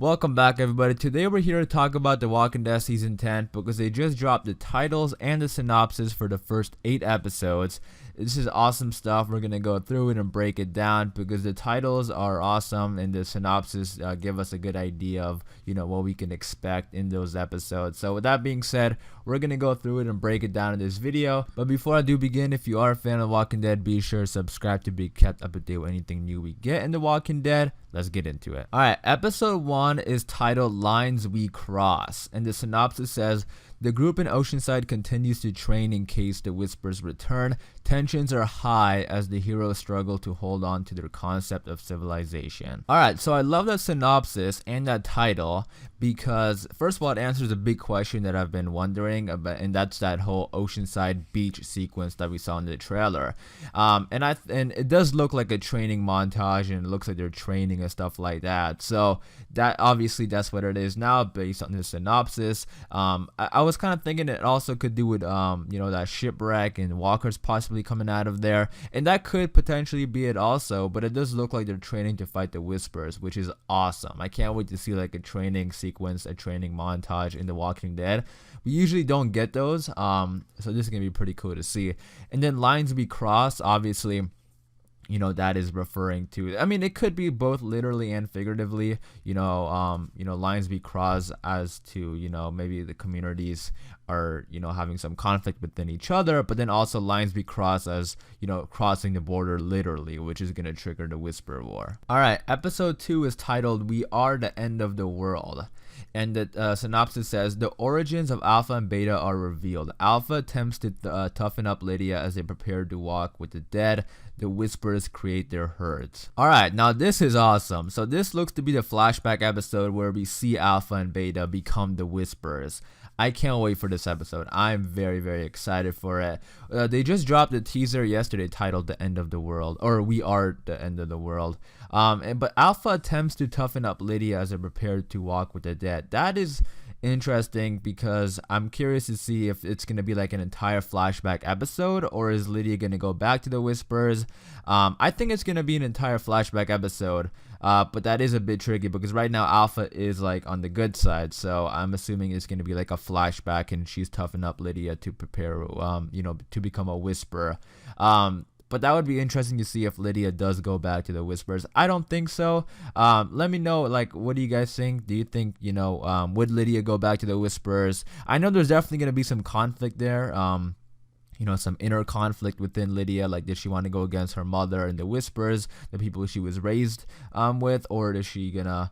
Welcome back, everybody. Today we're here to talk about The Walking Dead Season 10 because they just dropped the titles and the synopsis for the first 8 episodes. This is awesome stuff. We're going to go through it and break it down because the titles are awesome and the synopsis give us a good idea of, what we can expect in those episodes. So with that being said, we're going to go through it and break it down in this video. But before I do begin, if you are a fan of Walking Dead, be sure to subscribe to be kept up to date with anything new we get in The Walking Dead. Let's get into it. Alright, episode 1 is titled Lines We Cross, and the synopsis says, the group in Oceanside continues to train in case the Whispers return. Tensions are high as the heroes struggle to hold on to their concept of civilization. Alright, so I love that synopsis and that title because, first of all, it answers a big question that I've been wondering about, and that's that whole Oceanside beach sequence that we saw in the trailer. And it does look like a training montage, and it looks like they're training and stuff like that. So that obviously that's what it is now based on the synopsis. I was kind of thinking it also could do with that shipwreck and walkers possibly coming out of there, and that could potentially be it also. But it does look like they're training to fight the Whispers, which is awesome. I can't wait to see like a training sequence, a training montage in The Walking Dead. We usually don't get those, so this is gonna be pretty cool to see. And then Lines We Cross, obviously, that is referring to, I mean, it could be both literally and figuratively, lines be crossed as to, maybe the communities are, having some conflict within each other, but then also lines be crossed as, crossing the border literally, which is going to trigger the Whisper War. All right, episode 2 is titled We Are the End of the World. And the synopsis says, the origins of Alpha and Beta are revealed. Alpha attempts to toughen up Lydia as they prepare to walk with the dead. The Whispers create their herds. Alright, now this is awesome. So this looks to be the flashback episode where we see Alpha and Beta become the Whispers. I can't wait for this episode. I'm very, very excited for it. They just dropped a teaser yesterday titled The End of the World, or We Are the End of the World. But Alpha attempts to toughen up Lydia as they prepare to walk with the dead. That is interesting because I'm curious to see if it's going to be like an entire flashback episode, or is Lydia going to go back to the Whispers. I think it's going to be an entire flashback episode, but that is a bit tricky because right now Alpha is like on the good side, so I'm assuming it's going to be like a flashback and she's toughing up Lydia to prepare to become a Whisper. But that would be interesting to see if Lydia does go back to the Whispers. I don't think so. Let me know, like, what do you guys think? Do you think, would Lydia go back to the Whispers? I know there's definitely going to be some conflict there. Some inner conflict within Lydia. Like, did she want to go against her mother and the Whispers, the people she was raised with? Or is she going to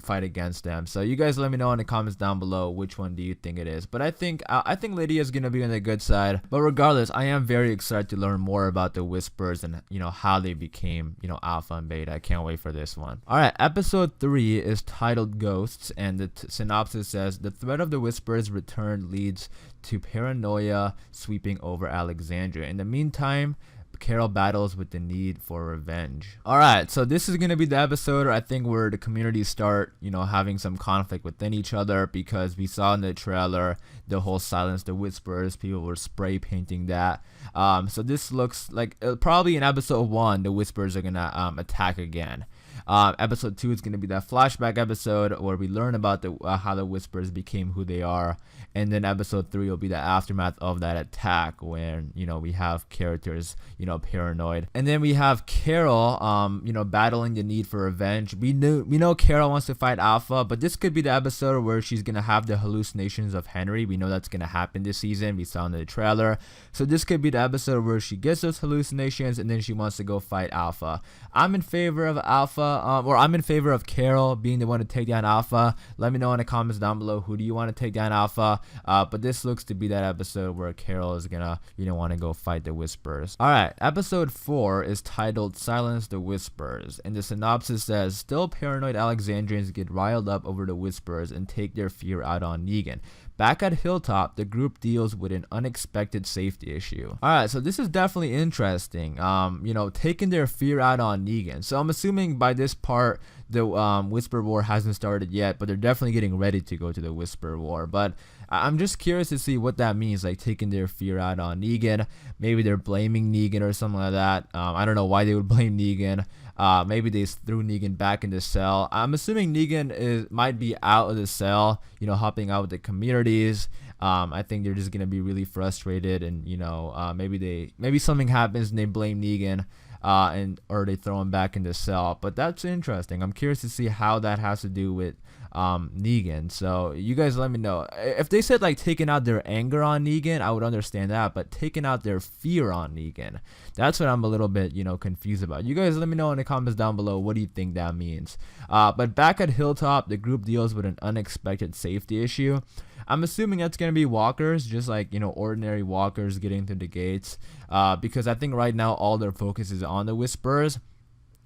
fight against them? So you guys let me know in the comments down below which one do you think it is. But I think Lydia is gonna be on the good side. But regardless, I am very excited to learn more about the Whispers and how they became Alpha and Beta. I can't wait for this one. All right, episode 3 is titled Ghosts, and the synopsis says the threat of the Whispers return leads to paranoia sweeping over Alexandria. In the meantime, Carol battles with the need for revenge. Alright, so this is going to be the episode, I think, where the communities start, having some conflict within each other, because we saw in the trailer the whole Silence the Whispers, people were spray painting that. So this looks like probably in episode 1, the Whispers are going to attack again. Episode 2 is going to be that flashback episode where we learn about how the Whispers became who they are, and then episode 3 will be the aftermath of that attack when we have characters paranoid, and then we have Carol battling the need for revenge. We know Carol wants to fight Alpha, but this could be the episode where she's gonna have the hallucinations of Henry. We know that's gonna happen this season. We saw in the trailer. So this could be the episode where she gets those hallucinations and then she wants to go fight Alpha. I'm in favor of Alpha, or I'm in favor of Carol being the one to take down Alpha. Let me know in the comments down below, who do you want to take down Alpha? But this looks to be that episode where Carol is gonna want to go fight the Whispers. Alright, episode 4 is titled Silence the Whispers, and the synopsis says still paranoid Alexandrians get riled up over the Whispers and take their fear out on Negan. Back at Hilltop, the group deals with an unexpected safety issue. Alright, so this is definitely interesting. Taking their fear out on Negan. So I'm assuming by this part, the Whisper War hasn't started yet, but they're definitely getting ready to go to the Whisper War. But I'm just curious to see what that means, like taking their fear out on Negan. Maybe they're blaming Negan or something like that. I don't know why they would blame Negan. Maybe they threw Negan back in the cell. I'm assuming Negan might be out of the cell, helping out with the communities. I think they're just gonna be really frustrated, and maybe something happens and they blame Negan, or they throw him back in the cell. But that's interesting. I'm curious to see how that has to do with Negan. So you guys let me know. If they said like taking out their anger on Negan, I would understand that, but taking out their fear on Negan, that's what I'm a little bit confused about. You guys let me know in the comments down below, what do you think that means? But back at Hilltop, the group deals with an unexpected safety issue. I'm assuming that's going to be walkers, just like, ordinary walkers getting through the gates, because I think right now all their focus is on the Whisperers.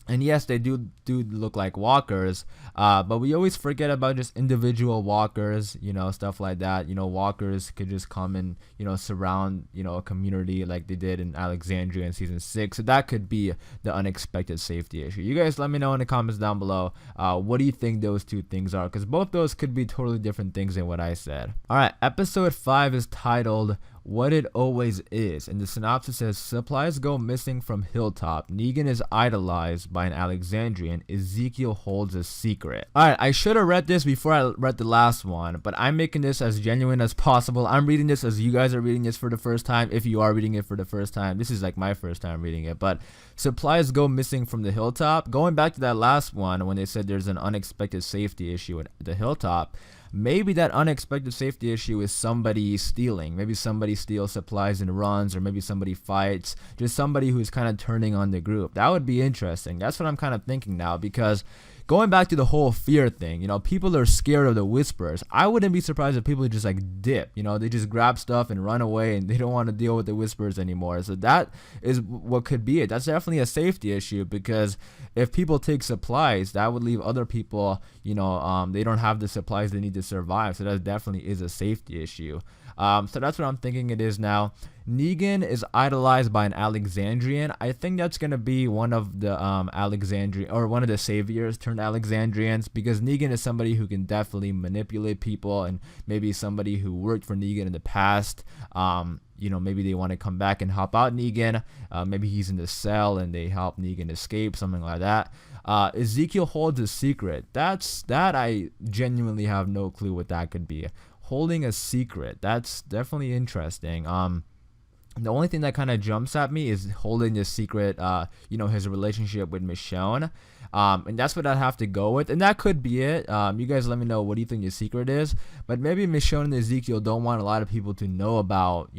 And yes, they do look like walkers, but we always forget about just individual walkers, stuff like that. Walkers could just come and, surround, a community like they did in Alexandria in season 6. So that could be the unexpected safety issue. You guys let me know in the comments down below, what do you think those two things are? Because both those could be totally different things than what I said. All right, episode 5 is titled What It Always Is, and the synopsis says, supplies go missing from Hilltop. Negan is idolized by an Alexandrian. Ezekiel holds a secret. Alright, I should have read this before I read the last one, but I'm making this as genuine as possible. I'm reading this as you guys are reading this for the first time. If you are reading it for the first time, this is like my first time reading it. But supplies go missing from the Hilltop. Going back to that last one, when they said there's an unexpected safety issue at the Hilltop, maybe that unexpected safety issue is somebody stealing. Maybe somebody steals supplies and runs, or maybe somebody fights. Just somebody who's kind of turning on the group. That would be interesting. That's what I'm kind of thinking now, because going back to the whole fear thing, people are scared of the Whisperers. I wouldn't be surprised if people just like dip, they just grab stuff and run away, and they don't want to deal with the Whisperers anymore. So that is what could be it. That's definitely a safety issue, because if people take supplies, that would leave other people, they don't have the supplies they need to survive. So that definitely is a safety issue. So that's what I'm thinking it is now. Negan is idolized by an Alexandrian. I think that's going to be one of the Alexandrian, or one of the saviors turned Alexandrians, because Negan is somebody who can definitely manipulate people, and maybe somebody who worked for Negan in the past. Maybe they want to come back and help out Negan. Maybe he's in the cell and they help Negan escape, something like that. Ezekiel holds a secret. That I genuinely have no clue what that could be. Holding a secret. That's definitely interesting. The only thing that kind of jumps at me is holding this secret, his relationship with Michonne. And that's what I'd have to go with. And that could be it. You guys let me know, what do you think the secret is? But maybe Michonne and Ezekiel don't want a lot of people to know about,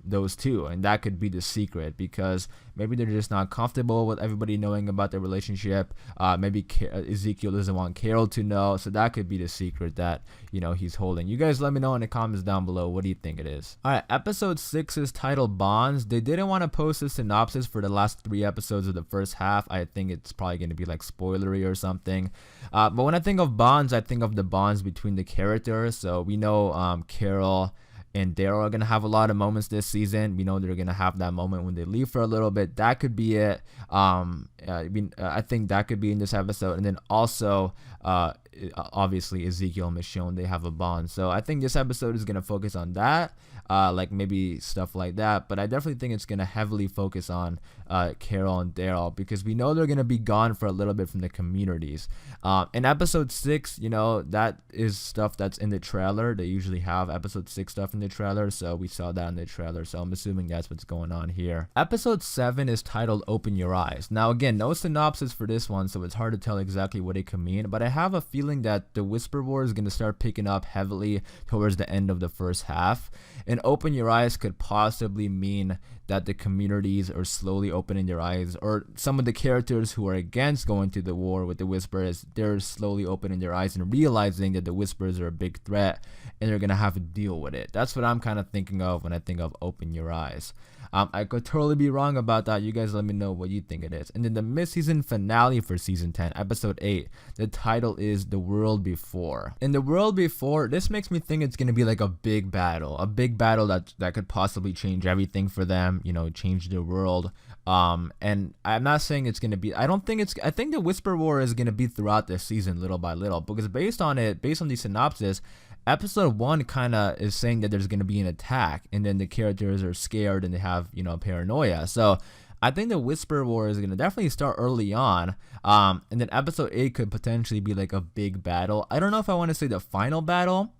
those two. And that could be the secret, because maybe they're just not comfortable with everybody knowing about their relationship. Maybe Ezekiel doesn't want Carol to know. So that could be the secret that, he's holding. You guys let me know in the comments down below, what do you think it is? All right, episode 6 is titled Bonds. They didn't want to post a synopsis for the last 3 episodes of the first half. I think it's probably going to be like spoilery or something. But when I think of bonds, I think of the bonds between the characters. So we know Carol and Daryl are going to have a lot of moments this season. We know they're going to have that moment when they leave for a little bit. That could be it. I think that could be in this episode. And then also, obviously, Ezekiel and Michonne, they have a bond. So I think this episode is going to focus on that. Like maybe stuff like that. But I definitely think it's going to heavily focus on Carol and Daryl, because we know they're going to be gone for a little bit from the communities. In episode 6, that is stuff that's in the trailer. They usually have episode 6 stuff in the trailer, so we saw that in the trailer. So I'm assuming that's what's going on here. Episode 7 is titled Open Your Eyes. Now again, no synopsis for this one, so it's hard to tell exactly what it could mean, but I have a feeling that the Whisper War is going to start picking up heavily towards the end of the first half. And Open Your Eyes could possibly mean that the communities are slowly opening their eyes, or some of the characters who are against going to the war with the Whisperers, they're slowly opening their eyes and realizing that the Whisperers are a big threat, and they're gonna have to deal with it. That's what I'm kind of thinking of when I think of Open Your Eyes. I could totally be wrong about that. You guys let me know what you think it is. And then the mid-season finale for season 10, episode 8, the title is The World Before. In The World Before, this makes me think it's going to be like a big battle that could possibly change everything for them, change the world. And I'm not saying it's going to be, I think the Whisper War is going to be throughout this season little by little, because based on the synopsis, episode 1 kind of is saying that there's going to be an attack, and then the characters are scared and they have, paranoia. So I think the Whisper War is gonna definitely start early on. And then episode 8 could potentially be like a big battle. I don't know if I want to say the final battle,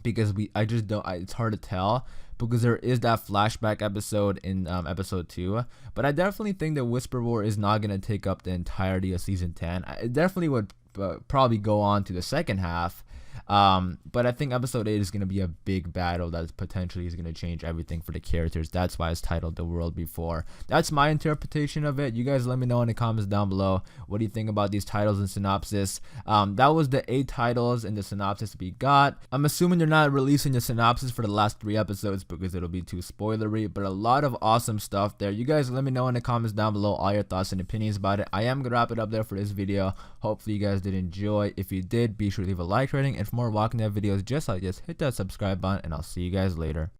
because I just don't. It's hard to tell because there is that flashback episode in episode 2. But I definitely think the Whisper War is not gonna take up the entirety of season 10. It definitely would probably go on to the second half. But I think episode 8 is going to be a big battle that potentially is going to change everything for the characters. That's why it's titled The World Before. That's my interpretation of it. You guys let me know in the comments down below. What do you think about these titles and synopsis? That was the 8 titles and the synopsis we got. I'm assuming they're not releasing the synopsis for the last 3 episodes because it'll be too spoilery, but a lot of awesome stuff there. You guys let me know in the comments down below all your thoughts and opinions about it. I am going to wrap it up there for this video. Hopefully you guys did enjoy. If you did, be sure to leave a like rating, and for more Walking Dead videos just like this, hit that subscribe button, and I'll see you guys later.